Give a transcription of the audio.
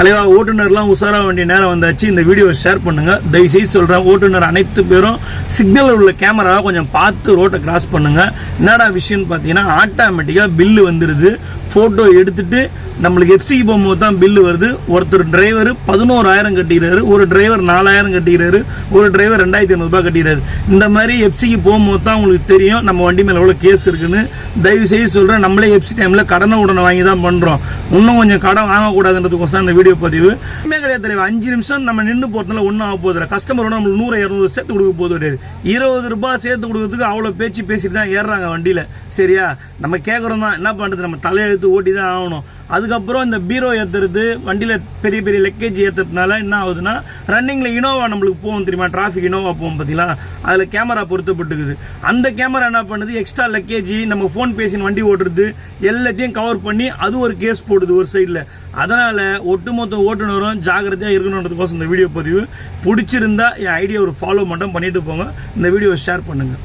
தலைவா ஓட்டுநர்லாம் உசாரா வேண்டிய நேரம் வந்தாச்சு. இந்த வீடியோவை ஷேர் பண்ணுங்க. தயவுசெய்து சொல்றேன், ஓட்டுநர் அனைத்து பேரும் சிக்னல் உள்ள கேமராவை கொஞ்சம் பார்த்து ரோட்டை கிராஸ் பண்ணுங்க. என்னடா விஷயம்னு பார்த்தீங்கன்னா, ஆட்டோமேட்டிக்கா பில்லு வந்துடுது. போட்டோ எடுத்துட்டு நம்மளுக்கு எஃப்சிக்கு போகும்போது தான் பில்லு வருது. ஒருத்தர் டிரைவர் 11,000 கட்டிக்கிறாரு, ஒரு டிரைவர் 4,000 கட்டிக்கிறாரு, ஒரு டிரைவர் 2,500 ரூபாய் கட்டிக்கிறாரு. இந்த மாதிரி எஃப்சிக்கு போகும்போது தான் உங்களுக்கு தெரியும் நம்ம வண்டி மேலே எவ்வளோ கேஸ் இருக்குன்னு. தயவு செய்து சொல்கிறேன், நம்மளே எஃப்சி டைமில் கடனை உடனே வாங்கி தான் பண்ணுறோம். இன்னும் கொஞ்சம் கடன் வாங்கக்கூடாதுன்றதுக்கோசம் இந்த வீடியோ பதிவு. கிடையாது தலைவர், 5 நிமிஷம் நம்ம நின்று போகிறதுனால ஒன்றும் ஆக போதில்லை. கஸ்டமரோட நம்மளுக்கு 100-200 சேர்த்து கொடுக்க போது கிடையாது. 20 ரூபாய் சேர்த்து கொடுக்கறதுக்கு அவ்வளோ பேசிட்டு தான் ஏறுறாங்க வண்டியில். சரியா, நம்ம கேட்குறோம் தான், என்ன பண்ணுறது, நம்ம தலையெழுத்து ஓட்டி தான் ஆகணும். அதுக்கப்புறம் இந்த பீரோ ஏற்றுறது, வண்டியில் பெரிய பெரிய லக்கேஜ் ஏற்றுறதுனால என்ன ஆகுதுன்னா, ரன்னிங்கில் இனோவா நம்மளுக்கு போகும் தெரியுமா, டிராஃபிக் இனோவா போகும் பார்த்தீங்களா, அதில் கேமரா பொருத்தப்பட்டுக்குது. அந்த கேமரா என்ன பண்ணுது, எக்ஸ்ட்ரா லக்கேஜ், நம்ம ஃபோன் பேசின்னு வண்டி ஓட்டுறது எல்லாத்தையும் கவர் பண்ணி அது ஒரு கேஸ் போடுது ஒரு சைடில். அதனால் ஒட்டுமொத்த ஓட்டுநரும் ஜாகிரதையாக இருக்கணுன்றதுக்கோசம் இந்த வீடியோ பதிவு. பிடிச்சிருந்தா என் ஐடியா ஒரு ஃபாலோ மட்டும் பண்ணிட்டு போங்க. இந்த வீடியோவை ஷேர் பண்ணுங்கள்.